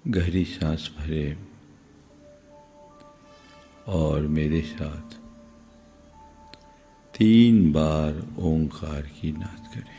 गहरी सांस भरे और मेरे साथ 3 बार ओंकार की नाद करें।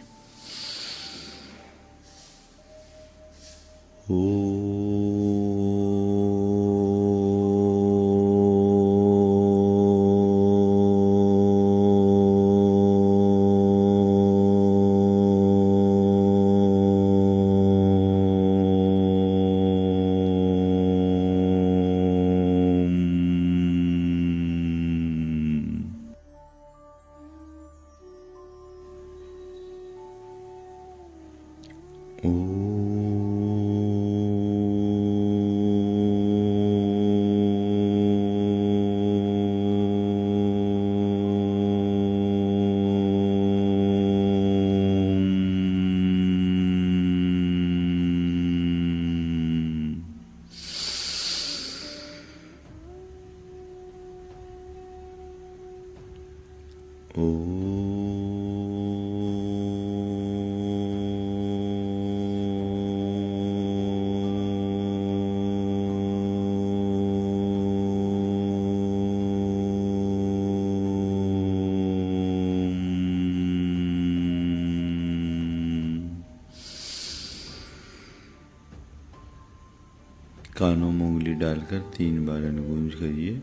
कानों में उंगली डालकर 3 बार अनुगूंज करिए।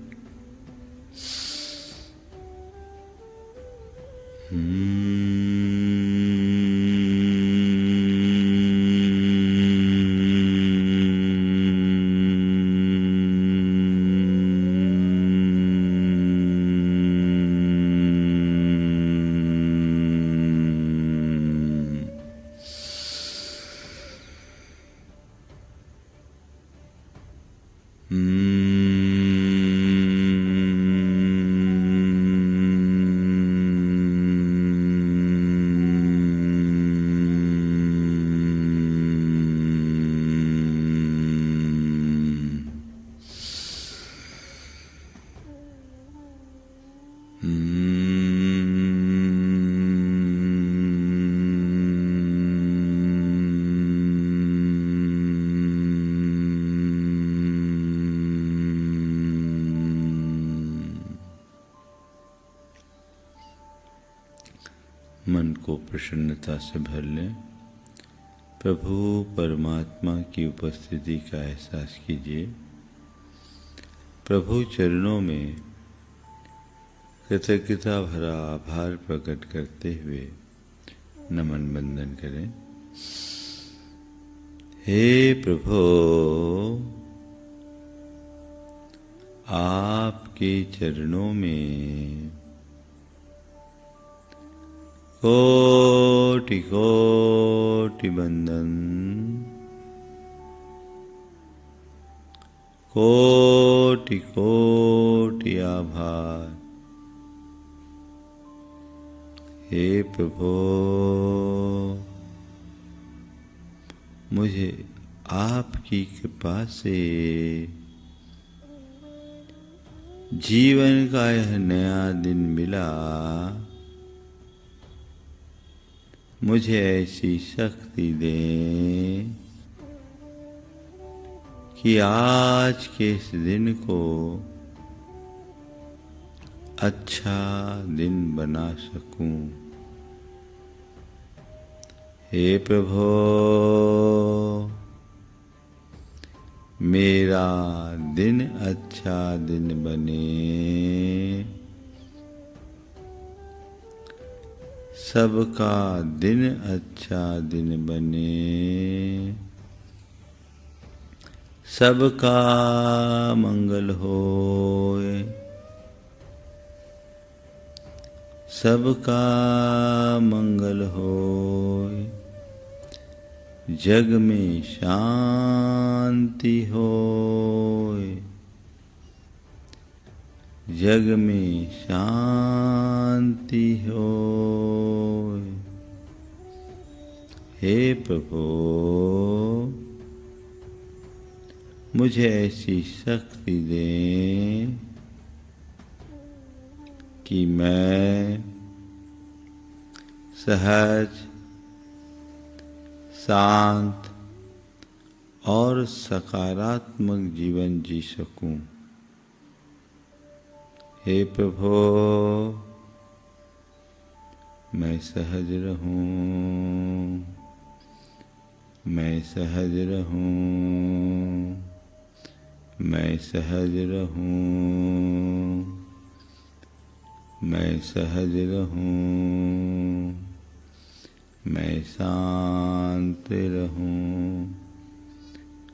मन को प्रसन्नता से भर लें। प्रभु परमात्मा की उपस्थिति का एहसास कीजिए। प्रभु चरणों में कृतज्ञता भरा आभार प्रकट करते हुए नमन बंदन करें। हे प्रभु, आपके चरणों में कोटि कोटि बंदन, कोटि कोटि आभार। हे प्रभु, मुझे आपकी कृपा से जीवन का यह नया दिन मिला। मुझे ऐसी शक्ति दें कि आज के इस दिन को अच्छा दिन बना सकूं। हे प्रभु, मेरा दिन अच्छा दिन बने। सबका दिन अच्छा दिन बने। सबका मंगल होए। सबका मंगल होए। जग में शांति होए। जग में शांति होए। हे प्रभु, मुझे ऐसी शक्ति दें कि मैं सहज, शांत और सकारात्मक जीवन जी सकूं। हे प्रभु, मैं सहज रहूं, मैं सहज रहूं, मैं सहज रहूं, मैं सहज रहूं, मैं शांत रहूं,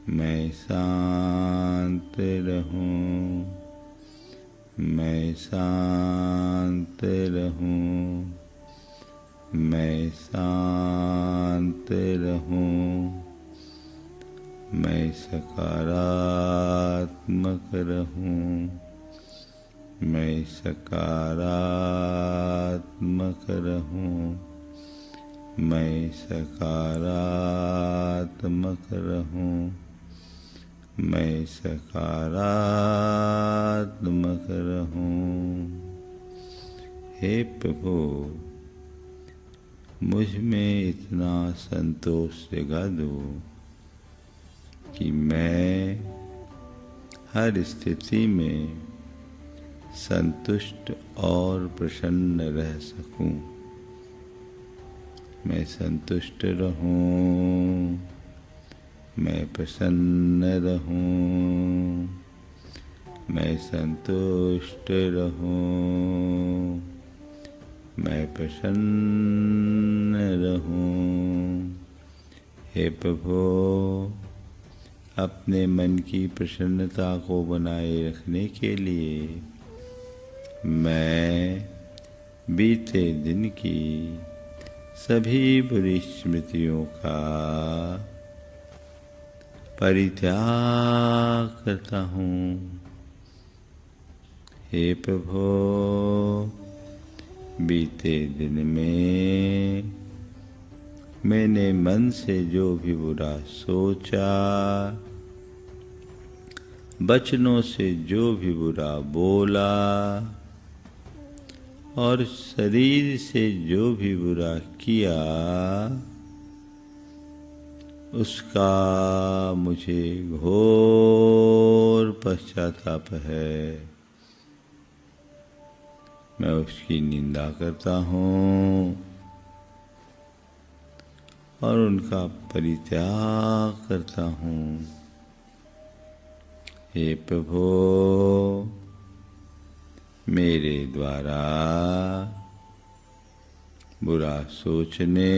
मैं शांत रहूं, मैं शांत रहूं, मैं शांत रहूं, मैं सकारात्मक रहूं, मैं सकारात्मक रहूं, मैं सकारात्मक रहूं, मैं सकारात्मक रहूं। हे प्रभु, मुझ में इतना संतोष जगा दो कि मैं हर स्थिति में संतुष्ट और प्रसन्न रह सकूं। मैं संतुष्ट रहूं, मैं प्रसन्न रहूं, मैं संतुष्ट रहूं, मैं प्रसन्न रहूं। हे प्रभु, अपने मन की प्रसन्नता को बनाए रखने के लिए मैं बीते दिन की सभी बुरी स्मृतियों का परित्याग करता हूँ। हे प्रभु, बीते दिन में मैंने मन से जो भी बुरा सोचा, वचनों से जो भी बुरा बोला और शरीर से जो भी बुरा किया, उसका मुझे घोर पश्चाताप है। मैं उसकी निंदा करता हूँ और उनका परित्याग करता हूँ। हे प्रभु, मेरे द्वारा बुरा सोचने,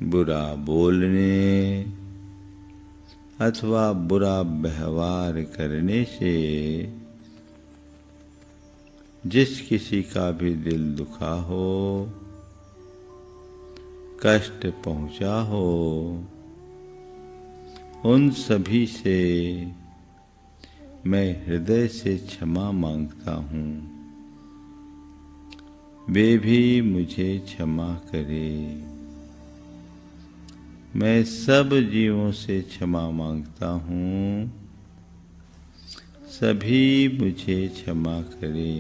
बुरा बोलने अथवा बुरा व्यवहार करने से जिस किसी का भी दिल दुखा हो, कष्ट पहुंचा हो, उन सभी से मैं हृदय से क्षमा मांगता हूँ। वे भी मुझे क्षमा करे। मैं सब जीवों से क्षमा मांगता हूँ, सभी मुझे क्षमा करे।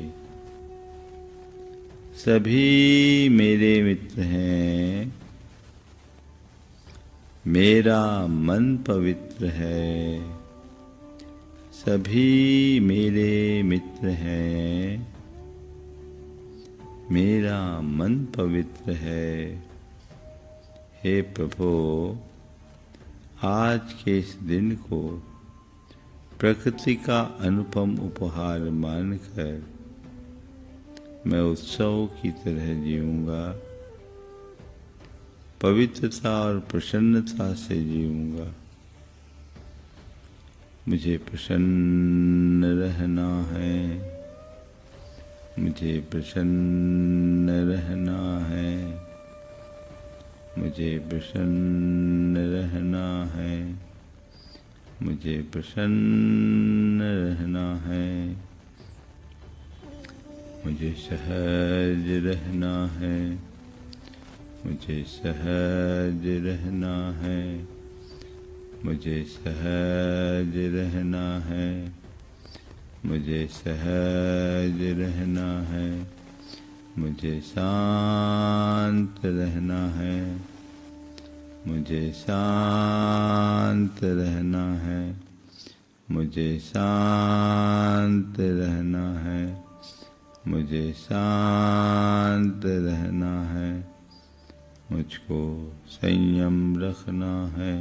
सभी मेरे मित्र हैं, मेरा मन पवित्र है। सभी मेरे मित्र हैं, मेरा मन पवित्र है। हे प्रभु, आज के इस दिन को प्रकृति का अनुपम उपहार मानकर मैं उत्सव की तरह जीऊंगा, पवित्रता और प्रसन्नता से जीऊंगा। मुझे प्रसन्न रहना है, मुझे प्रसन्न रहना है, मुझे प्रसन्न रहना है, मुझे प्रसन्न रहना है, मुझे सहज रहना है, मुझे सहज रहना है, मुझे सहज रहना है, मुझे सहज रहना है, मुझे शांत रहना है, मुझे शांत रहना है, मुझे शांत रहना है, मुझे शांत रहना है, मुझको संयम रखना है,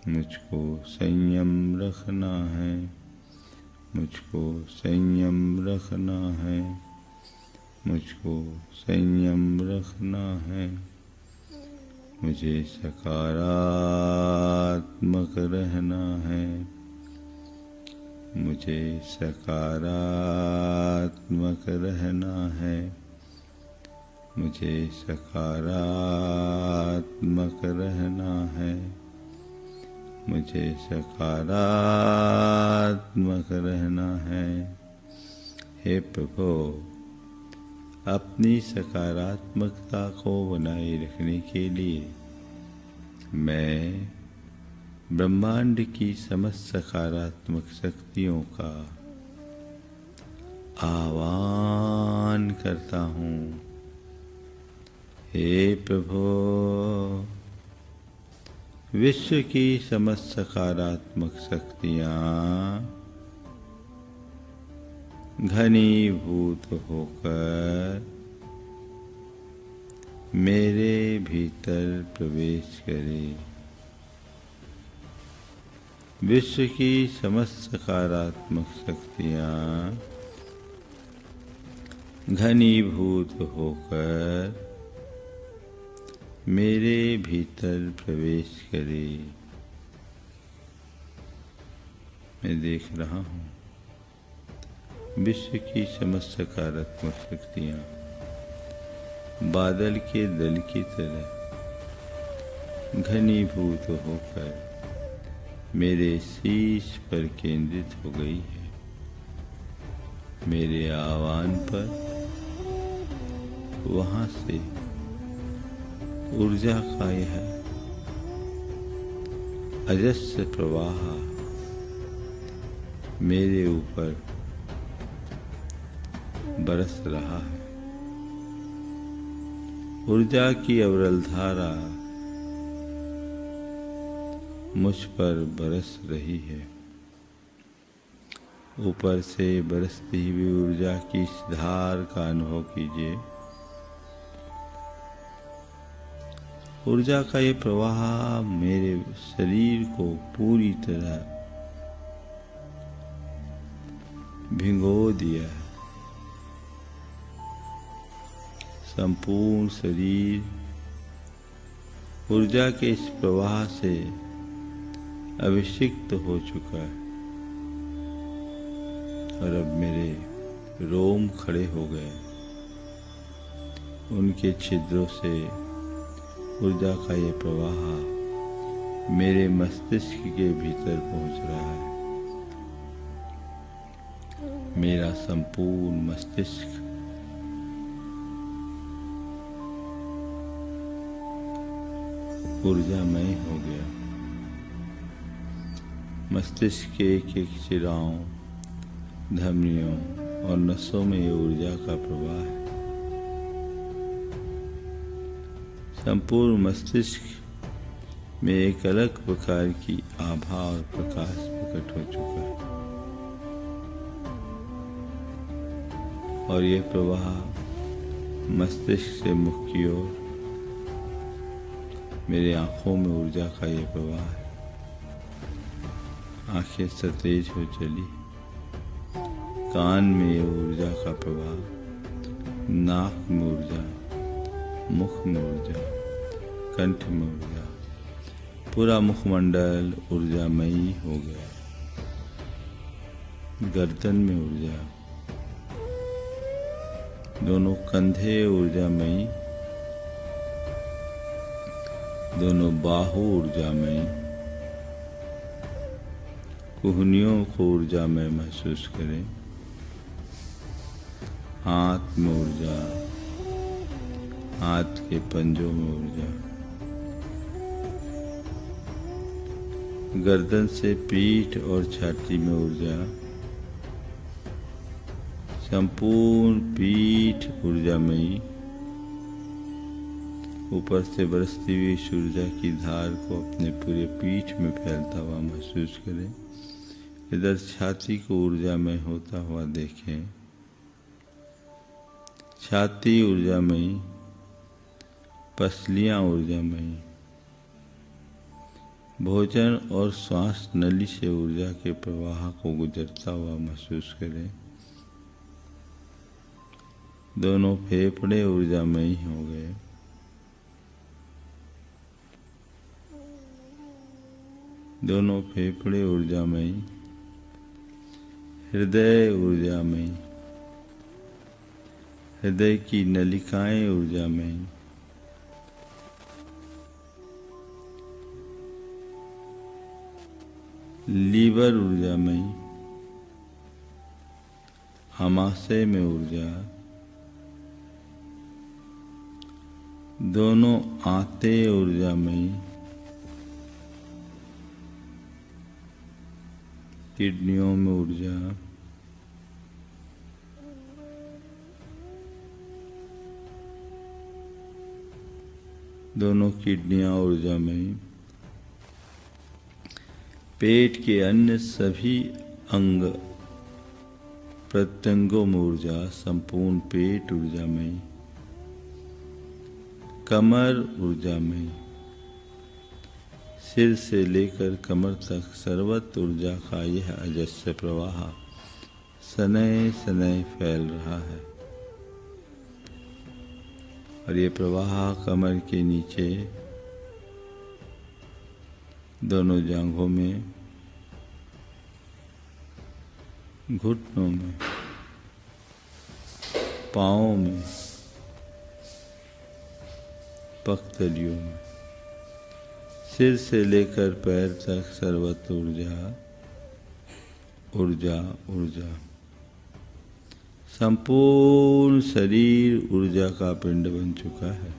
मुझको संयम रखना है, मुझको संयम रखना है, मुझको संयम रखना है, मुझे सकारात्मक रहना है, मुझे सकारात्मक रहना है, मुझे सकारात्मक रहना है, मुझे सकारात्मक रहना है। हे प्रभु, अपनी सकारात्मकता को बनाए रखने के लिए मैं ब्रह्मांड की समस्त सकारात्मक शक्तियों का आह्वान करता हूँ। हे प्रभु, विश्व की समस्त सकारात्मक शक्तियाँ घनीभूत होकर मेरे भीतर प्रवेश करे। विश्व की समस्त सकारात्मक शक्तियाँ घनीभूत होकर मेरे भीतर प्रवेश करे। मैं देख रहा हूँ विश्व की समस्त सकारात्मक शक्तियाँ बादल के दल की तरह घनीभूत होकर मेरे शीश पर केंद्रित हो गई है। मेरे आह्वान पर वहाँ से ऊर्जा का यह अजस्र प्रवाह मेरे ऊपर बरस रहा है। ऊर्जा की अविरल धारा मुझ पर बरस रही है। ऊपर से बरसती हुई ऊर्जा की इस धार का अनुभव कीजिए। ऊर्जा का ये प्रवाह मेरे शरीर को पूरी तरह भिगो दिया है। संपूर्ण शरीर ऊर्जा के इस प्रवाह से अभिषिक्त हो चुका है और अब मेरे रोम खड़े हो गए। उनके छिद्रों से ऊर्जा का ये प्रवाह मेरे मस्तिष्क के भीतर पहुंच रहा है। मेरा संपूर्ण मस्तिष्क ऊर्जामय हो गया। मस्तिष्क के एक एक शिराओं, धमनियों और नसों में ये ऊर्जा का प्रवाह है। संपूर्ण मस्तिष्क में एक अलग प्रकार की आभा और प्रकाश प्रकट हो चुका है और यह प्रवाह मस्तिष्क से मुख की ओर मेरे आंखों में ऊर्जा का ये प्रवाह है। आंखें सतेज हो चली, कान में ये ऊर्जा का प्रवाह, नाक में ऊर्जा, मुख में ऊर्जा, कंठ में ऊर्जा, पूरा मुखमंडल ऊर्जामयी हो गया। गर्दन में ऊर्जा, दोनों कंधे ऊर्जामयी, दोनों बाहु ऊर्जामयी, कुहनियों को ऊर्जामय महसूस करें। हाथ में ऊर्जा, हाथ के पंजों में ऊर्जा, गर्दन से पीठ और छाती में ऊर्जा, संपूर्ण पीठ ऊर्जामयी, ऊपर से बरसती हुई ऊर्जा की धार को अपने पूरे पीठ में फैलता हुआ महसूस करें। इधर छाती को ऊर्जामय होता हुआ देखें। छाती ऊर्जामयी, पसलियां ऊर्जामयी, भोजन और श्वास नली से ऊर्जा के प्रवाह को गुजरता हुआ महसूस करें। दोनों फेफड़े ऊर्जामयी हो गए। दोनों फेफड़े ऊर्जामयी, हृदय ऊर्जामयी, हृदय की नलिकाएं ऊर्जामयी, लीवर ऊर्जामयी, आमाशय में ऊर्जा, दोनों आंतें ऊर्जामयी, किडनियों में ऊर्जा, दोनों किडनियां ऊर्जामयी, पेट के अन्य सभी अंग प्रत्यंगों में ऊर्जा, संपूर्ण पेट ऊर्जामयी, कमर ऊर्जामयी, सिर से लेकर कमर तक सर्वत्र ऊर्जा का यह अजस्र प्रवाह शनैः शनैः फैल रहा है। और ये प्रवाह कमर के नीचे, दोनों जांघों में, घुटनों में, पाँवों में, पगतलियों में, सिर से लेकर पैर तक सर्वत्र ऊर्जा ऊर्जा ऊर्जा। संपूर्ण शरीर ऊर्जा का पिंड बन चुका है।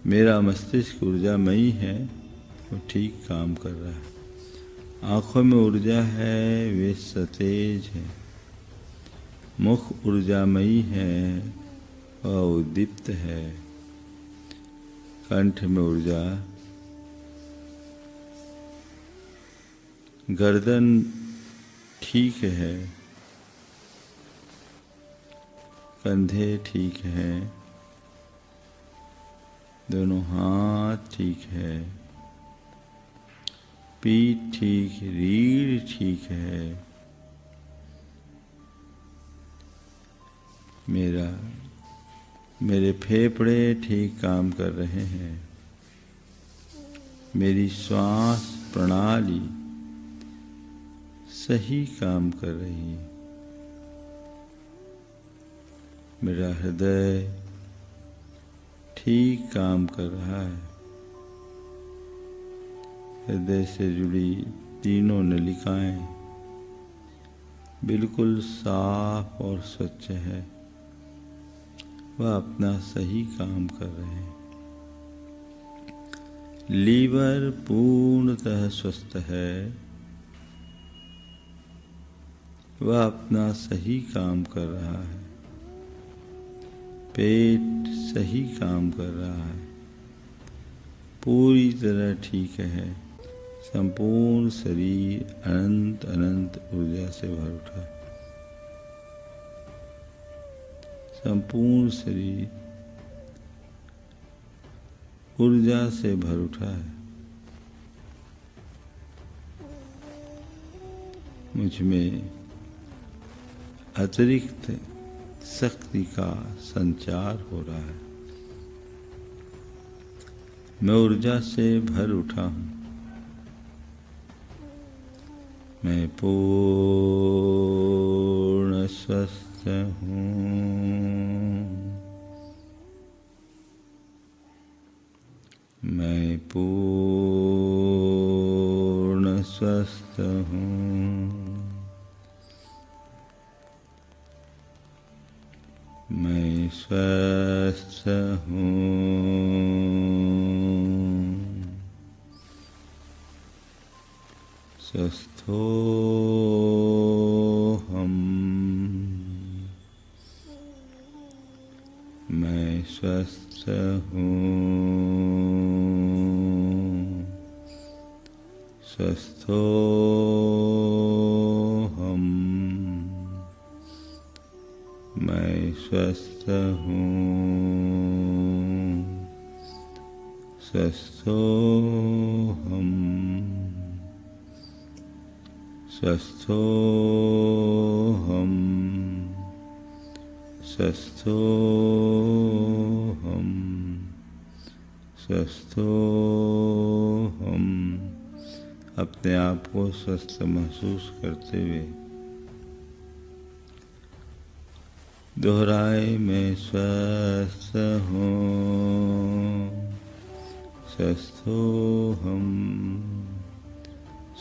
मेरा मस्तिष्क ऊर्जामयी है, वो ठीक काम कर रहा है। आँखों में ऊर्जा है, वे सतेज है। मुख ऊर्जामयी है, वह उद्दीप्त है। कंठ में ऊर्जा, गर्दन ठीक है, कंधे ठीक है, दोनों हाथ ठीक है, पीठ ठीक, रीढ़ ठीक है। मेरे फेफड़े ठीक काम कर रहे हैं। मेरी श्वास प्रणाली सही काम कर रही है। मेरा हृदय ठीक काम कर रहा है। हृदय से जुड़ी तीनों नलिकाएं बिल्कुल साफ और स्वच्छ है। वह अपना सही काम कर रहे हैं। लीवर पूर्णतः स्वस्थ है। वह अपना सही काम कर रहा है। पेट सही काम कर रहा है, पूरी तरह ठीक है। संपूर्ण शरीर अनंत अनंत ऊर्जा से भर उठा है। संपूर्ण शरीर ऊर्जा से भर उठा है। मुझ में अतिरिक्त शक्ति का संचार हो रहा है। मैं ऊर्जा से भर उठा हूँ। मैं पूर्ण स्वस्थ हूँ। मैं पूर्ण स्वस्थ हूँ। मैं स्वस्थ हूँ। स्वस्थोऽहम्। मैं स्वस्थ हूँ, स्वस्थोहम। मैं स्वस्थ हूँ, स्वस्थोहम, स्वस्थोहम, स्वस्थोहम, स्वस्थोहम। अपने आप को स्वस्थ महसूस करते हुए दोहराए, मैं स्वस्थ हूँ, स्वस्थोहम,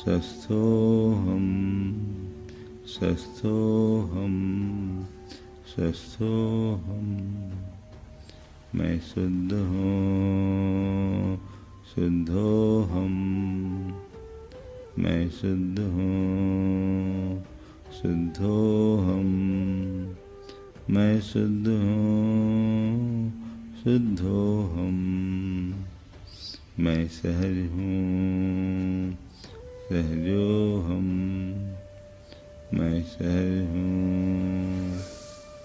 स्वस्थोहम, स्वस्थोहम, स्वस्थोहम। मैं शुद्ध हूँ, शुद्धोहम। मैं शुद्ध हूँ, शुद्धोहम। मैं शुद्ध हूँ, शुद्धोहम। मैं सहज हूँ, सहजोहम। मैं सहज हूँ,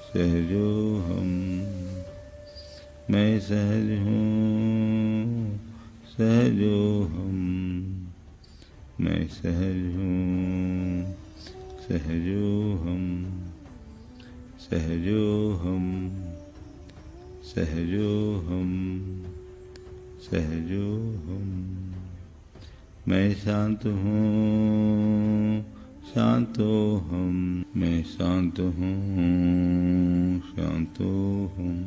सहजोहम। मैं सहज हूँ, सहजोहम। मैं सहज हूँ, सहजोहम, सहजोहम, सहजोहम, सहजोहम। मैं शांत हूँ, शांतोहम। मैं शांत हूँ, शांतोहम,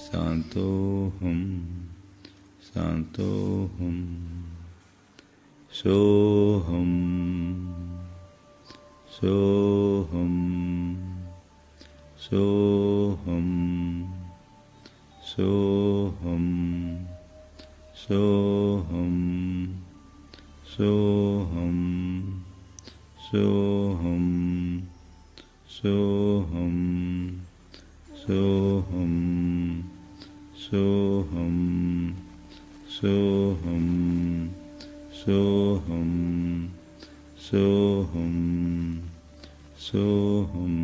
शांतोहम, शांतोहम। सोहम, सोहम, सोहम, सोहम, सोहम, सोहम, सोहम, सोहम, सोहम, सोहम, सोहम, सोहम, सोहम, सोहम,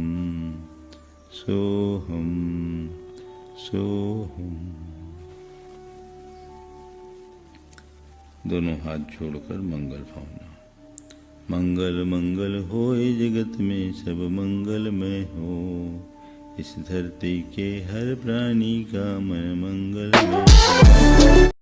सोहम, सोहम। दोनों हाथ जोड़कर मंगल भावना। मंगल मंगल होए जगत में, सब मंगलमय हो। इस धरती के हर प्राणी का मन मंगलमय हो।